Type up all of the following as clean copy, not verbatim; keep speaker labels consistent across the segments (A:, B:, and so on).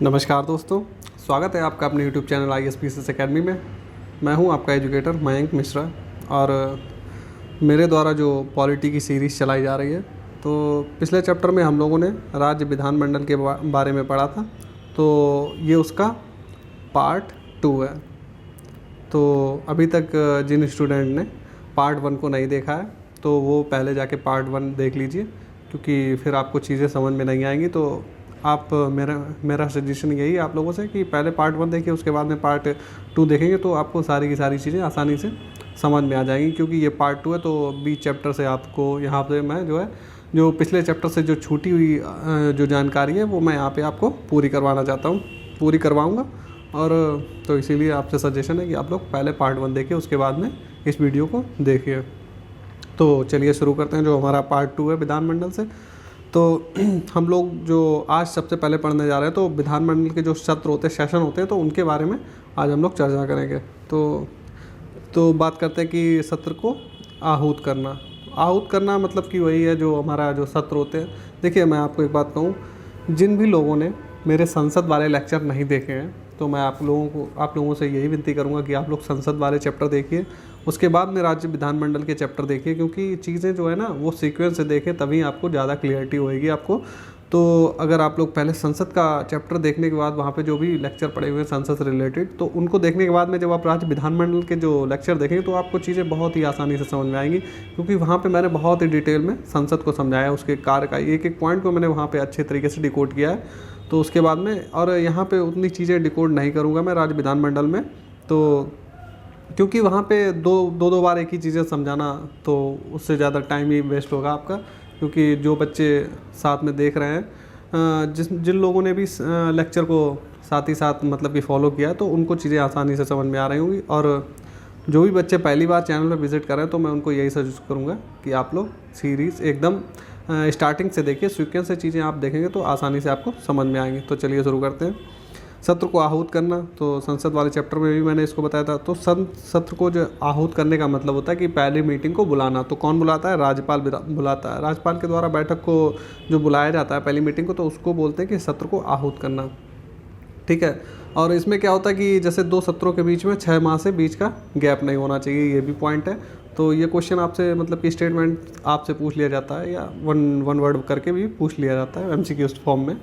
A: नमस्कार दोस्तों, स्वागत है आपका अपने YouTube चैनल ISPCS अकेडमी में। मैं हूं आपका एजुकेटर मयंक मिश्रा और मेरे द्वारा जो पॉलिटी की सीरीज़ चलाई जा रही है, तो पिछले चैप्टर में हम लोगों ने राज्य विधानमंडल के बारे में पढ़ा था। तो ये उसका पार्ट 2 है। तो अभी तक जिन स्टूडेंट ने पार्ट 1 को नहीं देखा है तो वो पहले जाके पार्ट 1 देख लीजिए, क्योंकि फिर आपको चीज़ें समझ में नहीं आएंगी। तो आप मेरा सजेशन यही है आप लोगों से कि पहले पार्ट 1 देखिए, उसके बाद में पार्ट 2 देखेंगे तो आपको सारी की सारी चीज़ें आसानी से समझ में आ जाएंगी। क्योंकि ये पार्ट 2 है तो 20 चैप्टर से आपको यहाँ पे मैं जो पिछले चैप्टर से जो छूटी हुई जो जानकारी है वो मैं यहाँ पे आपको पूरी करवाना चाहता हूँ, पूरी करवाऊँगा। और तो इसीलिए आपसे सजेशन है कि आप लोग पहले पार्ट 1 देखिए, उसके बाद में इस वीडियो को देखिए। तो चलिए शुरू करते हैं जो हमारा पार्ट 2 है विधानमंडल से। तो हम लोग जो आज सबसे पहले पढ़ने जा रहे हैं, तो विधानमंडल के जो सत्र होते हैं, सेशन होते हैं, तो उनके बारे में आज हम लोग चर्चा करेंगे। तो बात करते हैं कि सत्र को आहूत करना मतलब कि वही है जो हमारा जो सत्र होते हैं। देखिए, मैं आपको एक बात कहूँ, जिन भी लोगों ने मेरे संसद वाले लेक्चर नहीं देखे हैं तो मैं आप लोगों से यही विनती करूंगा कि आप लोग संसद वाले चैप्टर देखिए, उसके बाद में राज्य विधानमंडल के चैप्टर देखिए। क्योंकि चीज़ें जो है ना वो सीक्वेंस से देखें, तभी आपको ज़्यादा क्लियरिटी होएगी आपको। तो अगर आप लोग पहले संसद का चैप्टर देखने के बाद वहाँ पे जो भी लेक्चर पड़े हुए हैं संसद से रिलेटेड, तो उनको देखने के बाद में जब आप राज्य विधानमंडल के जो लेक्चर देखेंगे तो आपको चीज़ें बहुत ही आसानी से समझ में आएंगी। क्योंकि वहाँ पे मैंने बहुत ही डिटेल में संसद को समझाया, उसके कार्य का एक एक पॉइंट को मैंने वहाँ पर अच्छे तरीके से डिकोड किया है। तो उसके बाद में और यहाँ पे उतनी चीज़ें डिकोड नहीं करूँगा मैं राज्य विधानमंडल में, तो क्योंकि वहाँ पे दो बार एक ही चीज़ें समझाना तो उससे ज़्यादा टाइम ही वेस्ट होगा आपका। क्योंकि जो बच्चे साथ में देख रहे हैं, जिन लोगों ने भी लेक्चर को साथ ही साथ मतलब कि फॉलो किया, तो उनको चीज़ें आसानी से समझ में आ रही होंगी। और जो भी बच्चे पहली बार चैनल पर विज़िट कर रहे हैं तो मैं उनको यही सजेस्ट करूँगा कि आप लोग सीरीज़ एकदम स्टार्टिंग से देखिए, सीक्वेंस से चीज़ें आप देखेंगे तो आसानी से आपको समझ में आएंगी। तो चलिए शुरू करते हैं। सत्र को आहूत करना, तो संसद वाले चैप्टर में भी मैंने इसको बताया था। तो सत्र को जो आहूत करने का मतलब होता है कि पहली मीटिंग को बुलाना। तो कौन बुलाता है? राज्यपाल बुलाता है। राज्यपाल के द्वारा बैठक को जो बुलाया जाता है पहली मीटिंग को, तो उसको बोलते हैं कि सत्र को आहूत करना। ठीक है। और इसमें क्या होता है कि जैसे 2 सत्रों के बीच में 6 माह से बीच का गैप नहीं होना चाहिए, ये भी पॉइंट है। तो ये क्वेश्चन आपसे मतलब कि स्टेटमेंट आपसे पूछ लिया जाता है, या वन वर्ड करके भी पूछ लिया जाता है MCQ फॉर्म में।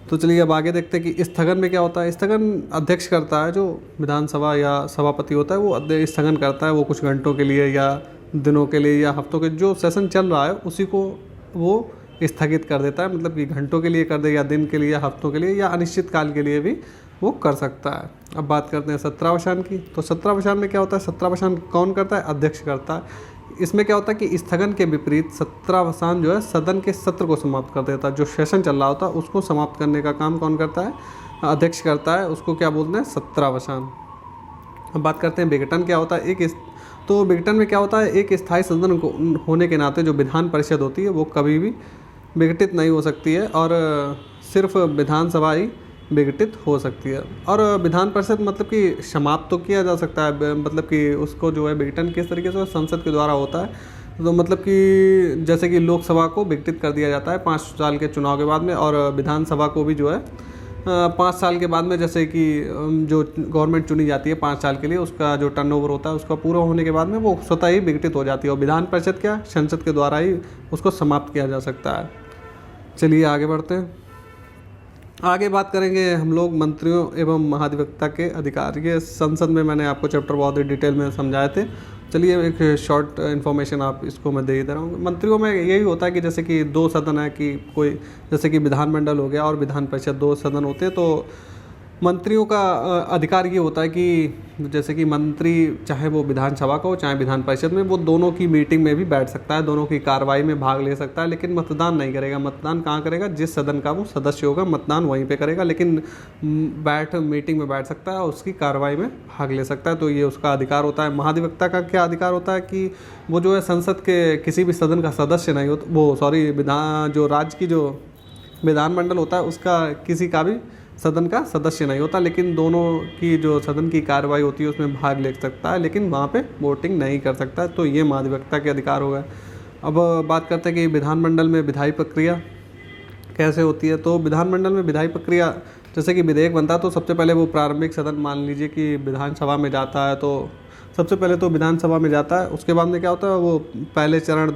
A: तो चलिए अब आगे देखते हैं कि स्थगन में क्या होता है। स्थगन अध्यक्ष करता है, जो विधानसभा या सभापति होता है वो स्थगन करता है। वो कुछ घंटों के लिए या दिनों के लिए या हफ्तों के जो सेशन चल रहा है उसी को वो स्थगित कर देता है। मतलब कि घंटों के लिए कर दे, या दिन के लिए, या हफ्तों के लिए, या अनिश्चित काल के लिए भी वो कर सकता है। अब बात करते हैं सत्रावसान की। तो सत्रावसान में क्या होता है? सत्रावसान कौन करता है? अध्यक्ष करता है। इसमें क्या होता है कि स्थगन के विपरीत सत्रावसान जो है सदन के सत्र को समाप्त कर देता है। जो सेशन चल रहा होता है उसको समाप्त करने का काम कौन करता है? अध्यक्ष करता है। उसको क्या बोलते हैं? सत्रावसान। अब बात करते हैं विघटन क्या होता है। तो विघटन में क्या होता है, एक स्थायी सदन को होने के नाते जो विधान परिषद होती है वो कभी भी विघटित नहीं हो सकती है, और सिर्फ विधानसभा ही विघटित हो सकती है। और विधान परिषद मतलब कि समाप्त तो किया जा सकता है, मतलब कि उसको जो है विघटन किस तरीके से संसद के द्वारा होता है। तो मतलब कि जैसे कि लोकसभा को विघटित कर दिया जाता है 5 साल के चुनाव के बाद में, और विधानसभा को भी जो है 5 साल के बाद में, जैसे कि जो गवर्नमेंट चुनी जाती है 5 साल के लिए, उसका जो टर्नओवर होता है उसका पूरा होने के बाद में वो स्वतः ही विघटित हो जाती है। और विधान परिषद क्या, संसद के द्वारा ही उसको समाप्त किया जा सकता है। चलिए आगे बढ़ते हैं। आगे बात करेंगे हम लोग मंत्रियों एवं महाधिवक्ता के अधिकार। ये संसद में मैंने आपको चैप्टर बहुत ही डिटेल में समझाए थे। चलिए एक शॉर्ट इन्फॉर्मेशन आप इसको मैं दे रहा हूँ। मंत्रियों में यही होता है कि जैसे कि 2 सदन है, कि कोई जैसे कि विधानमंडल हो गया और विधान परिषद, 2 सदन होते हैं। तो मंत्रियों का अधिकार ये होता है कि जैसे कि मंत्री चाहे वो विधानसभा का हो चाहे विधान परिषद में, वो दोनों की मीटिंग में भी बैठ सकता है, दोनों की कार्रवाई में भाग ले सकता है, लेकिन मतदान नहीं करेगा। मतदान कहाँ करेगा? जिस सदन का वो सदस्य होगा मतदान वहीं पे करेगा, लेकिन मीटिंग में बैठ सकता है और उसकी कार्रवाई में भाग ले सकता है। तो ये उसका अधिकार होता है। महाधिवक्ता का क्या अधिकार होता है कि वो जो है संसद के किसी भी सदन का सदस्य नहीं होता, जो राज्य की जो विधानमंडल होता है उसका किसी का भी सदन का सदस्य नहीं होता, लेकिन दोनों की जो सदन की कार्रवाई होती है उसमें भाग ले सकता है, लेकिन वहाँ पे वोटिंग नहीं कर सकता है। तो ये महाधिवक्ता के अधिकार हो गए। अब बात करते हैं कि विधानमंडल में विधायी प्रक्रिया कैसे होती है। तो विधानमंडल में विधायी प्रक्रिया जैसे कि विधेयक बनता है तो सबसे पहले वो प्रारंभिक सदन, मान लीजिए कि विधानसभा में जाता है, तो सबसे पहले तो विधानसभा में जाता है। उसके बाद में क्या होता है, वो पहले चरण,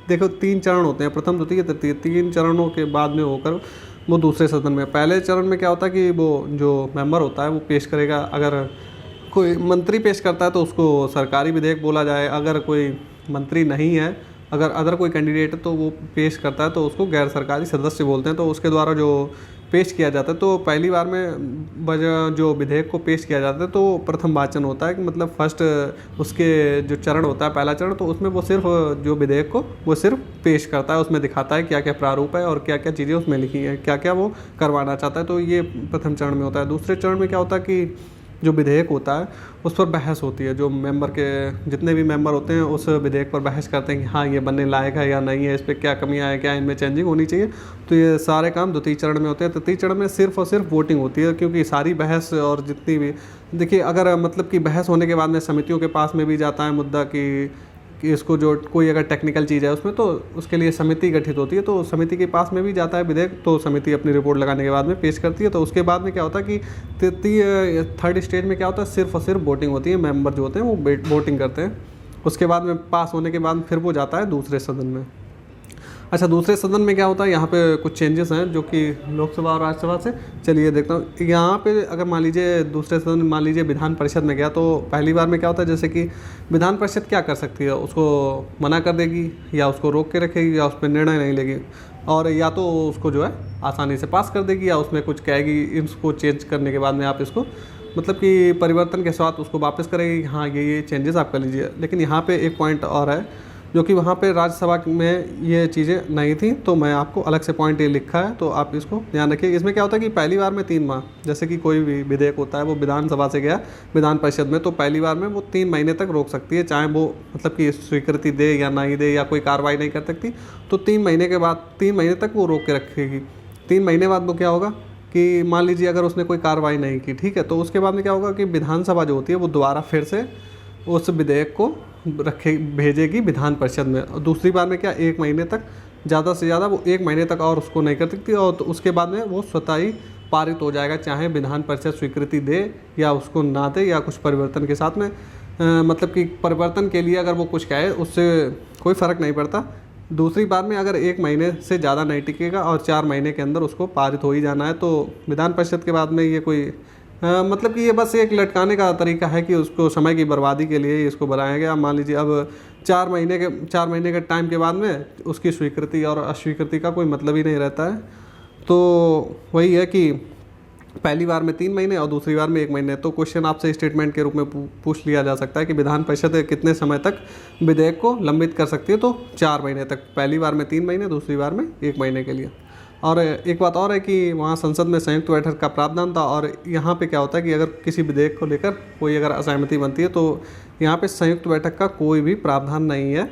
A: देखो 3 चरण होते हैं, प्रथम द्वितीय तृतीय, 3 चरणों के बाद में होकर वो दूसरे सदन में। पहले चरण में क्या होता है कि वो जो मेंबर होता है वो पेश करेगा, अगर कोई मंत्री पेश करता है तो उसको सरकारी विधेयक बोला जाए, अगर कोई मंत्री नहीं है, अगर अदर कोई कैंडिडेट है तो वो पेश करता है तो उसको गैर सरकारी सदस्य बोलते हैं। तो उसके द्वारा जो पेश किया जाता है, तो पहली बार में जो विधेयक को पेश किया जाता है तो प्रथम वाचन होता है, कि मतलब फर्स्ट उसके जो चरण होता है, पहला चरण, तो उसमें वो सिर्फ जो विधेयक को वो सिर्फ पेश करता है, उसमें दिखाता है क्या क्या प्रारूप है और क्या क्या चीज़ें उसमें लिखी हैं, क्या क्या वो करवाना चाहता है। तो ये प्रथम चरण में होता है। दूसरे चरण में क्या होता है कि जो विधेयक होता है उस पर बहस होती है, जो मेंबर के जितने भी मेंबर होते हैं उस विधेयक पर बहस करते हैं कि हाँ ये बनने लायक है या नहीं है, इस पर क्या कमियां हैं, क्या इनमें चेंजिंग होनी चाहिए। तो ये सारे काम द्वितीय चरण में होते हैं। तृतीय चरण में सिर्फ और सिर्फ वोटिंग होती है, क्योंकि सारी बहस और जितनी भी, देखिए अगर मतलब कि बहस होने के बाद में समितियों के पास में भी जाता है मुद्दा कि इसको जो कोई अगर टेक्निकल चीज़ है उसमें, तो उसके लिए समिति गठित होती है, तो समिति के पास में भी जाता है विधेयक, तो समिति अपनी रिपोर्ट लगाने के बाद में पेश करती है। तो उसके बाद में क्या होता है कि थर्ड स्टेज में क्या होता है, सिर्फ और सिर्फ वोटिंग होती है, मेंबर जो होते हैं वो वोटिंग करते हैं। उसके बाद में पास होने के बाद फिर वो जाता है दूसरे सदन में। अच्छा, दूसरे सदन में क्या होता है, यहाँ पे कुछ चेंजेस हैं जो कि लोकसभा और राज्यसभा से। चलिए देखता हूँ। यहाँ पे अगर मान लीजिए दूसरे सदन, मान लीजिए विधान परिषद में गया, तो पहली बार में क्या होता है, जैसे कि विधान परिषद क्या कर सकती है, उसको मना कर देगी या उसको रोक के रखेगी या उस पर निर्णय नहीं लेगी, और या तो उसको जो है आसानी से पास कर देगी, या उसमें कुछ कहेगी इसको चेंज करने के बाद में आप इसको मतलब कि परिवर्तन के साथ उसको वापस करेगी, हाँ ये चेंजेस आप कर लीजिए। लेकिन यहाँ पे एक पॉइंट और है, जो कि वहाँ पे राज्यसभा में ये चीज़ें नहीं थी, तो मैं आपको अलग से पॉइंट ये लिखा है, तो आप इसको ध्यान रखिए। इसमें क्या होता है कि पहली बार में 3 माह, जैसे कि कोई भी विधेयक होता है वो विधानसभा से गया विधान परिषद में, तो पहली बार में वो 3 महीने तक रोक सकती है, चाहे वो मतलब कि स्वीकृति दे या नहीं दे या कोई कार्रवाई नहीं कर सकती। तो 3 महीने के बाद 3 महीने तक वो रोक के रखेगी। 3 महीने बाद वो क्या होगा कि मान लीजिए अगर उसने कोई कार्रवाई नहीं की, ठीक है, तो उसके बाद में क्या होगा कि विधानसभा जो होती है वो दोबारा फिर से उस विधेयक को भेजेगी विधान परिषद में। और दूसरी बार में क्या, 1 महीने तक, ज़्यादा से ज़्यादा वो 1 महीने तक और उसको नहीं कर सकती, और तो उसके बाद में वो स्वतः ही पारित हो जाएगा, चाहे विधान परिषद स्वीकृति दे या उसको ना दे, या कुछ परिवर्तन के साथ में मतलब कि परिवर्तन के लिए अगर वो कुछ कहे उससे कोई फ़र्क नहीं पड़ता। दूसरी बार में अगर 1 महीने से ज़्यादा नहीं टिकेगा और 4 महीने के अंदर उसको पारित हो ही जाना है, तो विधान परिषद के बाद में ये कोई मतलब कि ये बस एक लटकाने का तरीका है कि उसको समय की बर्बादी के लिए इसको बनाया गया। मान लीजिए अब 4 महीने के टाइम के बाद में उसकी स्वीकृति और अस्वीकृति का कोई मतलब ही नहीं रहता है। तो वही है कि पहली बार में 3 महीने और दूसरी बार में 1 महीने। तो क्वेश्चन आपसे स्टेटमेंट के रूप में पूछ लिया जा सकता है कि विधान परिषद कितने समय तक विधेयक को लंबित कर सकती है, तो 4 महीने तक, पहली बार में 3 महीने, दूसरी बार में 1 महीने के लिए। और एक बात और है कि वहाँ संसद में संयुक्त बैठक का प्रावधान था, और यहाँ पे क्या होता है कि अगर किसी विधेयक को लेकर कोई अगर असहमति बनती है, तो यहाँ पे संयुक्त बैठक का कोई भी प्रावधान नहीं है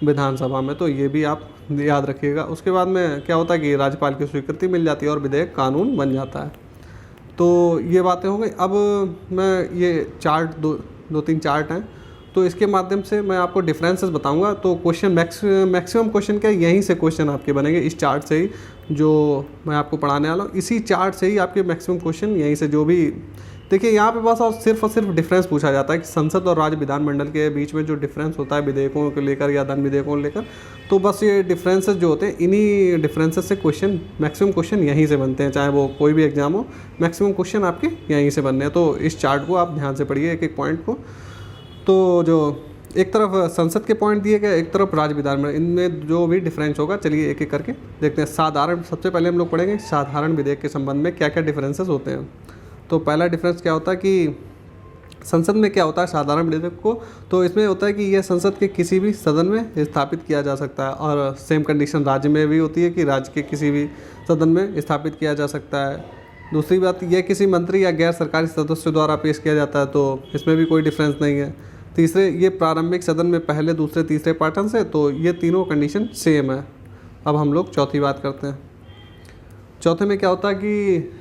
A: विधानसभा में, तो ये भी आप याद रखिएगा। उसके बाद में क्या होता है कि राज्यपाल की स्वीकृति मिल जाती है और विधेयक कानून बन जाता है। तो ये बातें हो गई। अब मैं ये चार्ट दो तीन चार्ट हैं, तो इसके माध्यम से मैं आपको डिफरेंसेस बताऊंगा। तो क्वेश्चन मैक्सिमम क्वेश्चन क्या, यहीं से क्वेश्चन आपके बनेंगे, इस चार्ट से ही जो मैं आपको पढ़ाने वाला हूँ, इसी चार्ट से ही आपके मैक्सिमम क्वेश्चन यहीं से, जो भी देखिए यहाँ पे बस और सिर्फ डिफरेंस पूछा जाता है कि संसद और राज्य विधानमंडल के बीच में जो डिफरेंस होता है विधेयकों को लेकर या धन विधेयकों को लेकर, तो बस ये डिफरेंसेस जो होते हैं, इन्हीं डिफरेंसेस से क्वेश्चन, मैक्सिमम क्वेश्चन यहीं से बनते हैं, चाहे वो कोई भी एग्जाम हो, मैक्सिमम क्वेश्चन आपके यहीं से बनने हैं। तो इस चार्ट को आप ध्यान से पढ़िए, एक एक पॉइंट को। तो जो एक तरफ संसद के पॉइंट दिए गए, एक तरफ राज्य विधानमंडल, इनमें जो भी डिफरेंस होगा, चलिए एक एक करके देखते हैं। साधारण, सबसे पहले हम लोग पढ़ेंगे साधारण विधेयक के संबंध में क्या क्या डिफरेंसेस होते हैं। तो पहला डिफरेंस क्या होता है कि संसद में क्या होता है साधारण विधेयक को, तो इसमें होता है कि यह संसद के किसी भी सदन में स्थापित किया जा सकता है, और सेम कंडीशन राज्य में भी होती है कि राज्य के किसी भी सदन में स्थापित किया जा सकता है। दूसरी बात, यह किसी मंत्री या गैर सरकारी सदस्य द्वारा पेश किया जाता है, तो इसमें भी कोई डिफरेंस नहीं है। तीसरे, ये प्रारंभिक सदन में पहले, दूसरे, तीसरे पार्टन से, तो ये तीनों कंडीशन सेम है। अब हम लोग चौथी बात करते हैं। चौथे में क्या होता है कि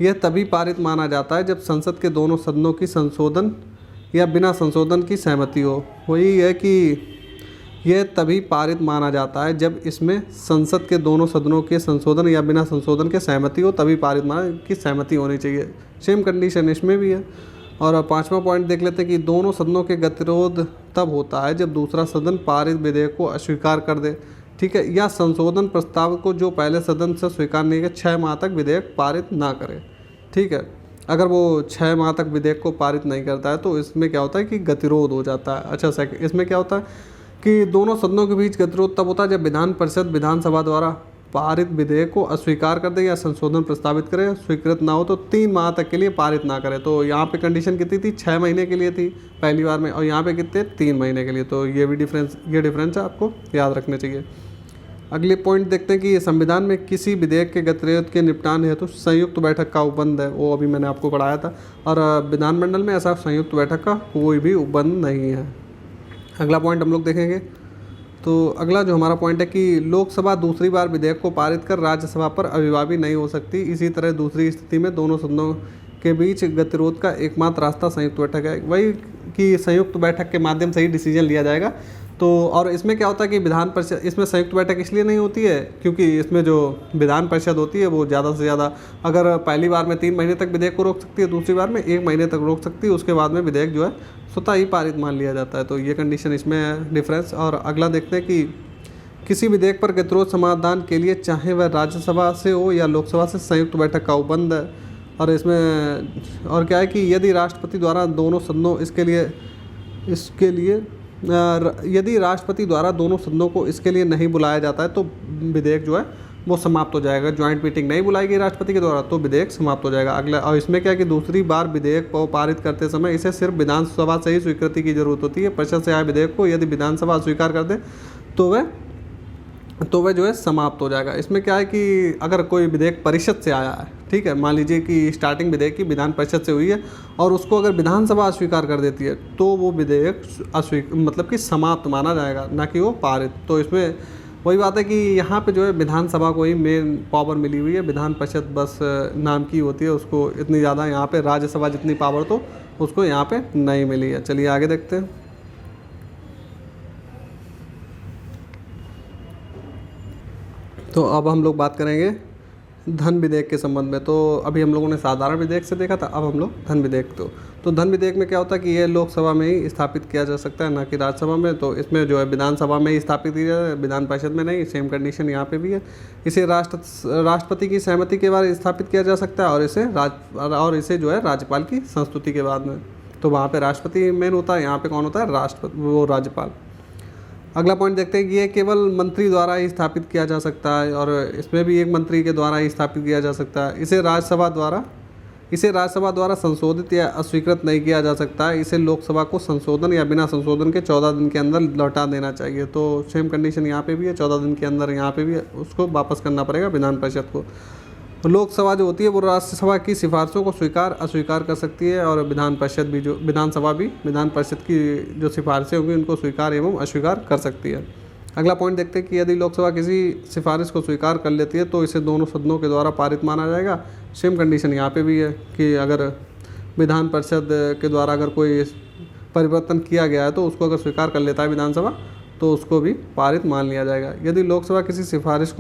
A: यह तभी पारित माना जाता है जब संसद के दोनों सदनों की संशोधन या बिना संशोधन की सहमति हो। वही है कि यह तभी पारित माना जाता है जब इसमें संसद के दोनों सदनों के संशोधन या बिना संशोधन के सहमति हो, तभी पारित माना की सहमति होनी चाहिए। सेम कंडीशन इसमें भी है। और 5वां पॉइंट देख लेते हैं कि दोनों सदनों के गतिरोध तब होता है जब दूसरा सदन पारित विधेयक को अस्वीकार कर दे, ठीक है, या संशोधन प्रस्ताव को जो पहले सदन से स्वीकार नहीं किया 6 माह तक विधेयक पारित ना करे, ठीक है। अगर वो 6 माह तक विधेयक को पारित नहीं करता है तो इसमें क्या होता है कि गतिरोध हो जाता है। अच्छा, सेकंड इसमें क्या होता है कि दोनों सदनों के बीच गतिरोध तब होता है जब विधान परिषद विधानसभा द्वारा पारित विधेयक को अस्वीकार कर दे या संशोधन प्रस्तावित करे, स्वीकृत ना हो तो 3 माह तक के लिए पारित ना करे। तो यहाँ पे कंडीशन कितनी थी, 6 महीने के लिए थी पहली बार में, और यहाँ पे कितने 3 महीने के लिए। तो ये भी डिफरेंस है, आपको याद रखने चाहिए। अगले पॉइंट देखते हैं कि संविधान में किसी विधेयक के गतिरोध के निपटान हेतु संयुक्त बैठक का उपबंध है, वो अभी मैंने आपको पढ़ाया था। और विधानमंडल में ऐसा संयुक्त बैठक का कोई भी उपबंध नहीं है। अगला पॉइंट हम लोग देखेंगे। तो अगला जो हमारा पॉइंट है कि लोकसभा दूसरी बार विधेयक को पारित कर राज्यसभा पर अभिभावी नहीं हो सकती। इसी तरह दूसरी स्थिति में दोनों सदनों के बीच गतिरोध का एकमात्र रास्ता संयुक्त बैठक है, वही कि संयुक्त बैठक के माध्यम से ही डिसीजन लिया जाएगा। तो और इसमें क्या होता है कि विधान परिषद, इसमें संयुक्त बैठक इसलिए नहीं होती है क्योंकि इसमें जो विधान परिषद होती है वो ज़्यादा से ज़्यादा, अगर पहली बार में 3 महीने तक विधेयक को रोक सकती है, दूसरी बार में 1 महीने तक रोक सकती है, उसके बाद में विधेयक जो है स्वतः ही पारित मान लिया जाता है। तो ये कंडीशन इसमें है डिफरेंस। और अगला देखते हैं कि किसी विधेयक पर गतिरोध समाधान के लिए चाहे वह राज्यसभा से हो या लोकसभा से संयुक्त बैठक का उपबंध है। और इसमें और क्या है कि यदि राष्ट्रपति द्वारा दोनों सदनों यदि राष्ट्रपति द्वारा दोनों सदनों को इसके लिए नहीं बुलाया जाता है तो विधेयक जो है वो समाप्त हो जाएगा। ज्वाइंट मीटिंग नहीं बुलाई गई राष्ट्रपति के द्वारा तो विधेयक समाप्त हो जाएगा। अगला, और इसमें क्या है कि दूसरी बार विधेयक को पारित करते समय इसे सिर्फ विधानसभा से ही स्वीकृति की जरूरत होती है। परिषद से आए विधेयक को यदि विधानसभा स्वीकार कर दे तो वह जो है समाप्त हो जाएगा। इसमें क्या है कि अगर कोई विधेयक परिषद से आया है, ठीक है, मान लीजिए कि स्टार्टिंग विधेयक की विधान परिषद से हुई है और उसको अगर विधानसभा अस्वीकार कर देती है तो वो विधेयक मतलब कि समाप्त माना जाएगा, ना कि वो पारित। तो इसमें वही बात है कि यहाँ पे जो है विधानसभा को ही मेन पावर मिली हुई है, विधान परिषद बस नाम की होती है, उसको इतनी ज़्यादा यहाँ पे राज्यसभा जितनी पावर तो उसको यहाँ पे नहीं मिली है। चलिए आगे देखते हैं। तो अब हम लोग बात करेंगे धन विधेयक के संबंध में। तो अभी हम लोगों ने साधारण विधेयक से देखा था, अब हम लोग धन विधेयक। तो धन विधेयक में क्या होता है कि ये लोकसभा में ही स्थापित किया जा सकता है, ना कि राज्यसभा में। तो इसमें जो है विधानसभा में ही स्थापित किया जाए, विधान परिषद में नहीं। सेम कंडीशन यहाँ पे भी है। इसे राष्ट्रपति की सहमति के बाद स्थापित किया जा सकता है और इसे जो है राज्यपाल की संस्तुति के बाद में। तो वहाँ पर राष्ट्रपति मेन होता है, यहाँ पर कौन होता है, राज्यपाल। अगला पॉइंट देखते हैं कि ये केवल मंत्री द्वारा ही स्थापित किया जा सकता है और इसमें भी एक मंत्री के द्वारा ही स्थापित किया जा सकता है। इसे राज्यसभा द्वारा संशोधित या अस्वीकृत नहीं किया जा सकता है। इसे लोकसभा को संशोधन या बिना संशोधन के 14 दिन के अंदर लौटा देना चाहिए। तो सेम कंडीशन यहाँ पे भी है, 14 दिन के अंदर यहाँ पे भी उसको वापस करना पड़ेगा विधान परिषद को। लोकसभा जो होती है वो राज्यसभा की सिफारिशों को स्वीकार अस्वीकार कर सकती है और विधान परिषद की जो सिफारिशें होंगी उनको स्वीकार एवं अस्वीकार कर सकती है। अगला पॉइंट देखते हैं कि यदि लोकसभा किसी सिफारिश को स्वीकार कर लेती है तो इसे दोनों सदनों के द्वारा पारित माना जाएगा। सेम कंडीशन यहाँ पे भी है कि अगर विधान परिषद के द्वारा अगर कोई परिवर्तन किया गया है तो उसको अगर स्वीकार कर लेता है विधानसभा तो उसको भी पारित मान लिया जाएगा। यदि लोकसभा किसी सिफारिश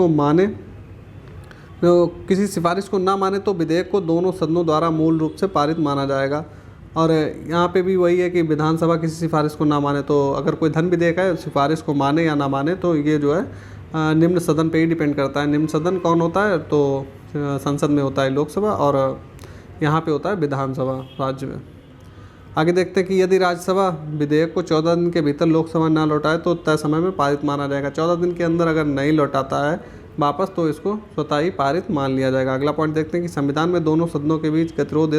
A: को ना माने तो विधेयक को दोनों सदनों द्वारा मूल रूप से पारित माना जाएगा। और यहाँ पे भी वही है कि विधानसभा किसी सिफारिश को ना माने, तो अगर कोई धन विधेयक है सिफारिश को माने या ना माने तो ये जो है निम्न सदन पे ही डिपेंड करता है। निम्न सदन कौन होता है, तो संसद में होता है लोकसभा और यहाँ पे होता है विधानसभा राज्य में। आगे देखते हैं कि यदि राज्यसभा विधेयक को 14 दिन के भीतर लोकसभा ना लौटाए तो तय समय में पारित माना जाएगा। 14 दिन के अंदर अगर नहीं लौटाता है वापस तो इसको स्वतः ही पारित मान लिया जाएगा। अगला पॉइंट देखते हैं कि संविधान में दोनों सदनों के बीच गतिरोध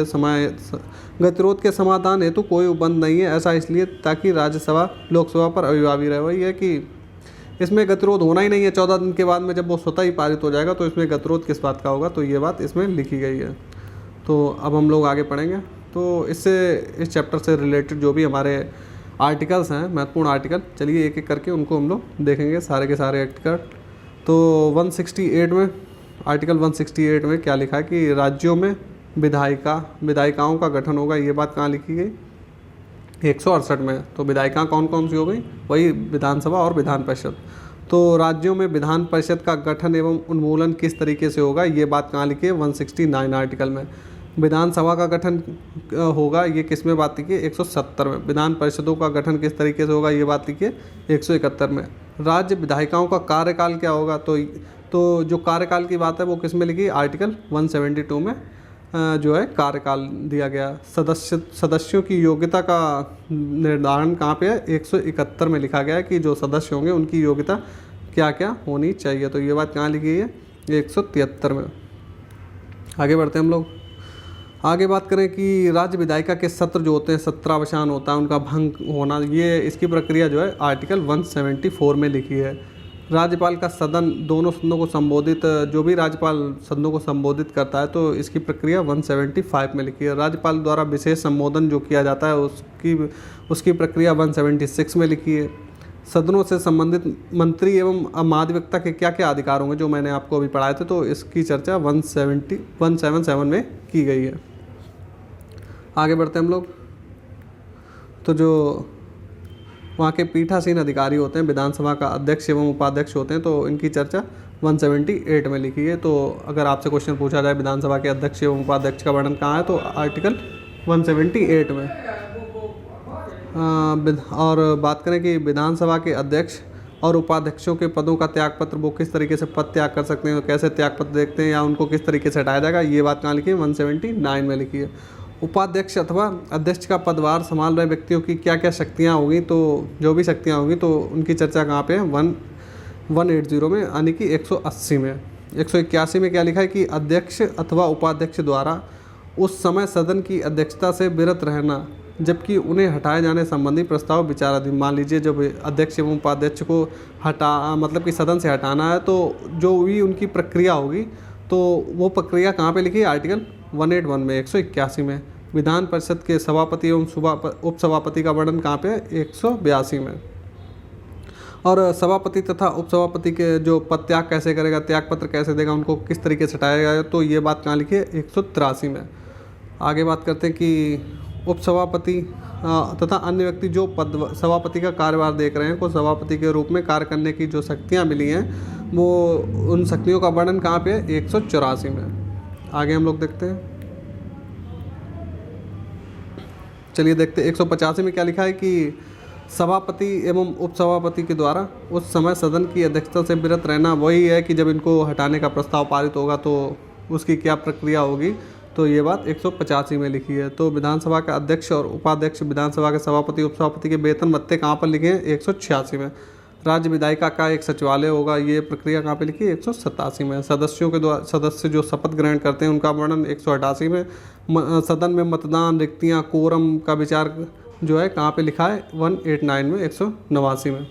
A: के समाधान हेतु कोई उपबंध नहीं है। ऐसा इसलिए ताकि राज्यसभा लोकसभा पर अभिभावी रहे। वही है कि इसमें गतिरोध होना ही नहीं है। 14 दिन के बाद में जब वो स्वतः ही पारित हो जाएगा तो इसमें गतिरोध किस बात का होगा, तो ये बात इसमें लिखी गई है। तो अब हम लोग आगे पढ़ेंगे। तो इस चैप्टर से रिलेटेड जो भी हमारे आर्टिकल्स हैं, महत्वपूर्ण आर्टिकल, चलिए एक एक करके उनको हम लोग देखेंगे सारे के सारे आर्टिकल। तो 168 में आर्टिकल 168 में क्या लिखा है कि राज्यों में विधायिकाओं का गठन होगा। ये बात कहाँ लिखी गई, 168 में। तो विधायिकाएँ कौन कौन सी हो गई, वही विधानसभा और विधान परिषद। तो राज्यों में विधान परिषद का गठन एवं उन्मूलन किस तरीके से होगा, ये बात कहाँ लिखी है 169 आर्टिकल में। विधानसभा का गठन होगा, ये किस में बात लिखी है 170 में। विधान परिषदों का गठन किस तरीके से होगा, ये बात लिखी है 171 में। राज्य विधायिकाओं का कार्यकाल क्या होगा, तो जो कार्यकाल की बात है वो किस में लिखी है आर्टिकल 172 में जो है कार्यकाल दिया गया। सदस्यों की योग्यता का निर्धारण कहाँ पे है 171 में लिखा गया है कि जो सदस्य होंगे उनकी योग्यता क्या क्या होनी चाहिए। तो ये बात कहाँ लिखी है 173 में। आगे बढ़ते हैं हम लोग। आगे बात करें कि राज्य विधायिका के सत्र जो होते हैं, सत्रावसान होता है, उनका भंग होना, ये इसकी प्रक्रिया जो है आर्टिकल 174 में लिखी है। राज्यपाल का सदन दोनों सदनों को संबोधित, जो भी राज्यपाल सदनों को संबोधित करता है तो इसकी प्रक्रिया 175 में लिखी है। राज्यपाल द्वारा विशेष संबोधन जो किया जाता है उसकी प्रक्रिया 176 में लिखी है। सदनों से संबंधित मंत्री एवं महाधिवक्ता के क्या क्या अधिकार होंगे, जो मैंने आपको अभी पढ़ाए थे, तो इसकी चर्चा 177 में की गई है। आगे बढ़ते हैं हम लोग। तो जो वहाँ के पीठासीन अधिकारी होते हैं, विधानसभा का अध्यक्ष एवं उपाध्यक्ष होते हैं, तो इनकी चर्चा 178 में लिखी है। तो अगर आपसे क्वेश्चन पूछा जाए विधानसभा के अध्यक्ष एवं उपाध्यक्ष का वर्णन कहाँ है, तो आर्टिकल 178 में। और बात करें कि विधानसभा के अध्यक्ष और उपाध्यक्षों के पदों का त्यागपत्र, वो किस तरीके से पद त्याग कर सकते हैं, कैसे त्यागपत्र देखते हैं या उनको किस तरीके से हटाया जाएगा, ये बात कहाँ लिखी है 179 में लिखी है। उपाध्यक्ष अथवा अध्यक्ष का पदभार संभाल रहे व्यक्तियों की क्या क्या शक्तियाँ होंगी, तो जो भी शक्तियाँ होंगी तो उनकी चर्चा कहाँ पे है 180 में, यानी कि 180 में। 181 में क्या लिखा है कि अध्यक्ष अथवा उपाध्यक्ष द्वारा उस समय सदन की अध्यक्षता से विरत रहना जबकि उन्हें हटाए जाने संबंधी प्रस्ताव विचाराधीन। मान लीजिए जब अध्यक्ष एवं उपाध्यक्ष को मतलब कि सदन से हटाना है, तो जो भी उनकी प्रक्रिया होगी तो वो प्रक्रिया कहाँ पे लिखी है आर्टिकल 181 में, 181 में। विधान परिषद के सभापति एवं उपसभापति का वर्णन कहाँ पे है 182 में। और सभापति तथा उपसभापति के जो पद त्याग कैसे करेगा, त्यागपत्र कैसे देगा, उनको किस तरीके से हटाएगा, तो ये बात कहाँ लिखी है 183 में। आगे बात करते हैं कि उपसभापति तथा अन्य व्यक्ति जो पद सभापति का कार्यभार देख रहे हैं को सभापति के रूप में कार्य करने की जो शक्तियाँ मिली हैं, वो उन शक्तियों का वर्णन कहाँ पे है 184 में। आगे हम लोग देखते हैं, चलिए देखते हैं 185 में क्या लिखा है कि सभापति एवं उपसभापति के द्वारा उस समय सदन की अध्यक्षता से विरत रहना। वही है कि जब इनको हटाने का प्रस्ताव पारित होगा तो उसकी क्या प्रक्रिया होगी, तो ये बात 185 में लिखी है। तो विधानसभा का अध्यक्ष और उपाध्यक्ष, विधानसभा के सभापति उपसभापति के वेतन भत्ते कहाँ पर लिखे हैं 186 में। राज्य विधायिका का एक सचिवालय होगा, ये प्रक्रिया कहाँ पे लिखी है 187 में। सदस्यों के द्वारा सदस्य जो शपथ ग्रहण करते हैं उनका वर्णन 188 में। सदन में मतदान, रिक्तियाँ, कोरम का विचार जो है कहाँ पे लिखा है 189 में, 189 में।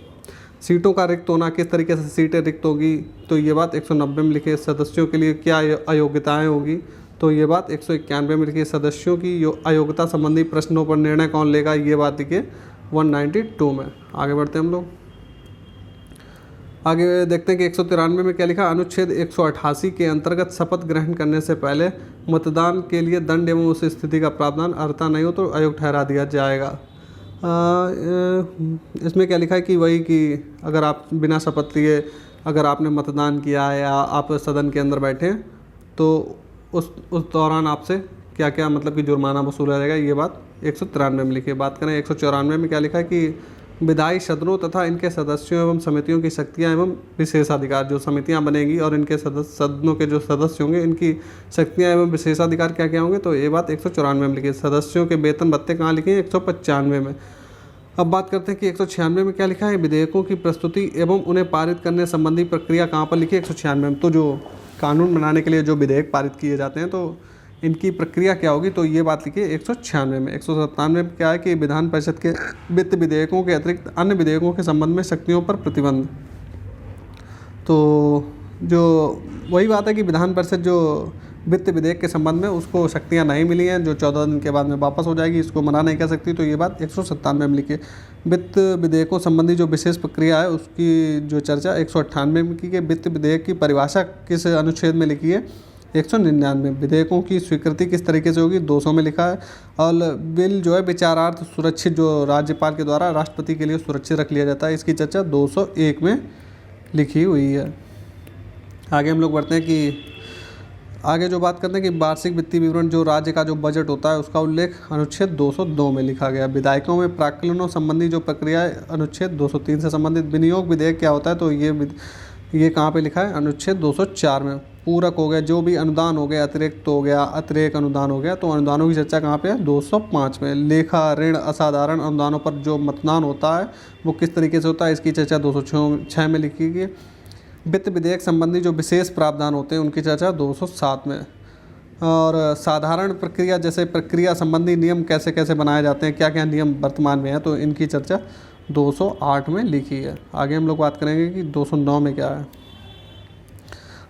A: सीटों का रिक्त होना, किस तरीके से सीटें रिक्त होगी, तो ये बात 190 में लिखी है। सदस्यों के लिए क्या अयोग्यताएँ होगी, तो ये बात 191 में लिखी है। सदस्यों की अयोग्यता संबंधी प्रश्नों पर निर्णय कौन लेगा, ये बात लिखी है 192 में। आगे बढ़ते हैं हम लोग। आगे देखते हैं कि 193 में क्या लिखा, अनुच्छेद 188 के अंतर्गत शपथ ग्रहण करने से पहले मतदान के लिए दंड एवं उस स्थिति का प्रावधान अर्हता नहीं हो तो अयोग्य ठहरा दिया जाएगा। इसमें क्या लिखा है कि वही कि अगर आप बिना शपथ लिए अगर आपने मतदान किया है या आप सदन के अंदर बैठे हैं तो उस दौरान आपसे क्या क्या मतलब कि जुर्माना वसूला जाएगा, ये बात 193 में लिखी है। बात करें 194 में क्या लिखा है कि विधायी सदनों तथा इनके सदस्यों एवं समितियों की शक्तियां एवं विशेषाधिकार, जो समितियां बनेगी और इनके सदनों के जो सदस्य होंगे इनकी शक्तियां एवं विशेषाधिकार क्या क्या होंगे, तो ये बात 194 में लिखी है। सदस्यों के वेतन भत्ते कहाँ लिखे हैं 195 में। अब बात करते हैं कि 196 में क्या लिखा है, विधेयकों की प्रस्तुति एवं उन्हें पारित करने संबंधी प्रक्रिया कहाँ पर लिखी है 196 में। तो जो कानून बनाने के लिए जो विधेयक पारित किए जाते हैं तो इनकी प्रक्रिया क्या होगी, तो ये बात लिखी है 196 में। 197 में क्या है कि विधान परिषद के वित्त विधेयकों के अतिरिक्त अन्य विधेयकों के संबंध में शक्तियों पर प्रतिबंध। तो जो वही बात है कि विधान परिषद जो वित्त विधेयक के संबंध में उसको शक्तियां नहीं मिली हैं, जो 14 दिन के बाद में वापस हो जाएगी, इसको मना नहीं कर सकती, तो ये बात 197 में लिखी है। वित्त विधेयकों संबंधी जो विशेष प्रक्रिया है उसकी जो चर्चा 198 में की है। वित्त विधेयक की परिभाषा किस अनुच्छेद में लिखी है 199। विधेयकों की स्वीकृति किस तरीके से होगी, 200 में लिखा है। और बिल जो है विचारार्थ सुरक्षित जो राज्यपाल के द्वारा राष्ट्रपति के लिए सुरक्षित रख लिया जाता है, इसकी चर्चा 201 में लिखी हुई है। आगे हम लोग बढ़ते हैं कि आगे जो बात करते हैं कि वार्षिक वित्तीय विवरण जो राज्य का जो बजट होता है उसका उल्लेख अनुच्छेद 202 में लिखा गया। विधायकों में प्राक्कलनों संबंधी जो प्रक्रिया है अनुच्छेद 203 से संबंधित। विनियोग विधेयक क्या होता है, तो ये कहाँ पे लिखा है, अनुच्छेद 204 में। पूरक हो गया, जो भी अनुदान हो गया, अतिरिक्त हो गया, अतिरेक अनुदान हो गया, तो अनुदानों की चर्चा कहाँ पे है, 205 में। लेखा ऋण असाधारण अनुदानों पर जो मतदान होता है वो किस तरीके से होता है, इसकी चर्चा 206 में लिखी गई। वित्त विधेयक संबंधी जो विशेष प्रावधान होते हैं उनकी चर्चा 207 में। और साधारण प्रक्रिया जैसे प्रक्रिया संबंधी नियम कैसे कैसे बनाए जाते हैं, क्या क्या नियम वर्तमान में है, तो इनकी चर्चा 208 में लिखी है। आगे हम लोग बात करेंगे कि 209 में क्या है।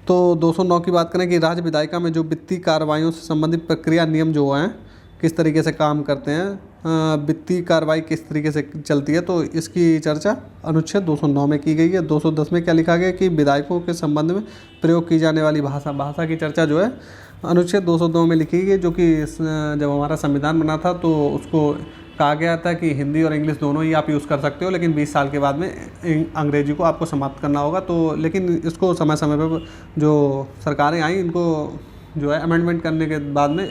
A: तो 209 की बात करें कि राज्य विधायिका में जो वित्तीय कार्रवाइयों से संबंधित प्रक्रिया नियम जो हैं किस तरीके से काम करते हैं, वित्तीय कार्रवाई किस तरीके से चलती है, तो इसकी चर्चा अनुच्छेद 209 में की गई है। 210 में क्या लिखा गया कि विधायकों के संबंध में प्रयोग की जाने वाली भाषा की चर्चा जो है अनुच्छेद 202 में लिखी गई, जो कि जब हमारा संविधान बना था तो उसको कहा गया था कि हिंदी और इंग्लिश दोनों ही आप यूज़ कर सकते हो, लेकिन 20 साल के बाद में अंग्रेजी को आपको समाप्त करना होगा। तो लेकिन इसको समय समय पर जो सरकारें आई इनको जो है अमेंडमेंट करने के बाद में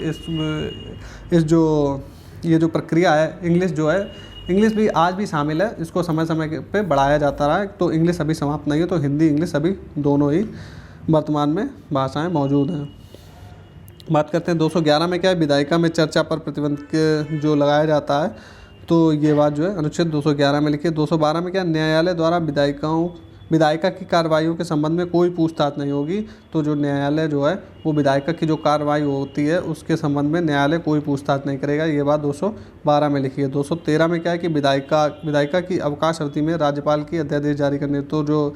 A: ये जो प्रक्रिया है इंग्लिश भी आज भी शामिल है, इसको समय समय पे बढ़ाया जाता रहा है। तो इंग्लिश अभी समाप्त नहीं है, तो हिंदी इंग्लिश अभी दोनों ही वर्तमान में भाषाएं मौजूद हैं। बात करते हैं 211 में क्या है, विधायिका में चर्चा पर प्रतिबंध जो लगाया जाता है, तो ये बात जो है अनुच्छेद 211 में लिखी है। 212 में क्या, न्यायालय द्वारा विधायिका की कार्रवाइयों के संबंध में कोई पूछताछ नहीं होगी। तो जो न्यायालय जो है वो विधायिका की जो कार्रवाई होती है उसके संबंध में न्यायालय कोई पूछताछ नहीं करेगा, ये बात 212 में लिखी है। 213 में क्या है कि विधायिका की अवकाश अवधि में राज्यपाल की अध्यादेश जारी करने, तो जो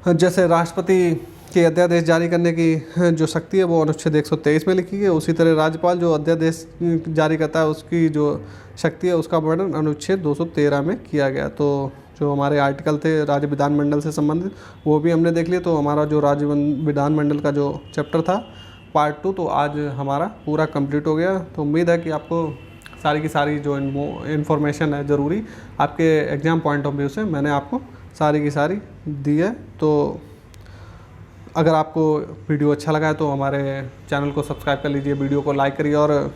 A: जैसे राष्ट्रपति के अध्यादेश जारी करने की जो शक्ति है वो अनुच्छेद 123 में लिखी है, उसी तरह राज्यपाल जो अध्यादेश जारी करता है उसकी जो शक्ति है उसका वर्णन अनुच्छेद 213 में किया गया। तो जो हमारे आर्टिकल थे राज्य विधानमंडल से संबंधित वो भी हमने देख लिया। तो हमारा जो राज्य विधानमंडल का जो चैप्टर था पार्ट 2 तो आज हमारा पूरा कंप्लीट हो गया। तो उम्मीद है कि आपको सारी की सारी जो इन्फॉर्मेशन है ज़रूरी आपके एग्ज़ाम पॉइंट ऑफ व्यू से मैंने आपको सारी की सारी दी है। तो अगर आपको वीडियो अच्छा लगा है तो हमारे चैनल को सब्सक्राइब कर लीजिए, वीडियो को लाइक करिए, और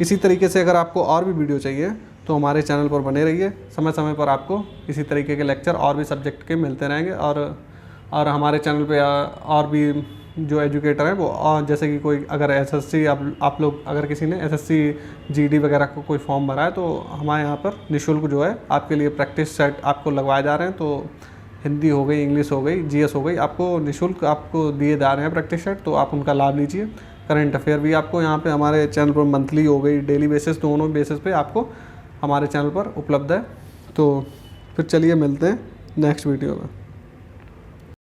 A: इसी तरीके से अगर आपको और भी वीडियो चाहिए तो हमारे चैनल पर बने रहिए। समय समय पर आपको इसी तरीके के लेक्चर और भी सब्जेक्ट के मिलते रहेंगे। और हमारे चैनल पे और भी जो एजुकेटर हैं वो जैसे कि कोई अगर एसएससी आप लोग अगर किसी ने एसएससी जीडी वगैरह को कोई फॉर्म भरा है तो हमारे यहाँ पर निःशुल्क जो है आपके लिए प्रैक्टिस सेट आपको लगवाए जा रहे हैं। तो हिंदी हो गई, इंग्लिश हो गई, जीएस हो गई, आपको निःशुल्क आपको दिए जा रहे हैं प्रैक्टिस सेट, तो आप उनका लाभ लीजिए। करंट अफेयर भी आपको यहाँ पे हमारे चैनल पर मंथली हो गई, डेली बेसिस, दोनों बेसिस पे आपको हमारे चैनल पर उपलब्ध है। तो फिर चलिए मिलते हैं नेक्स्ट वीडियो में।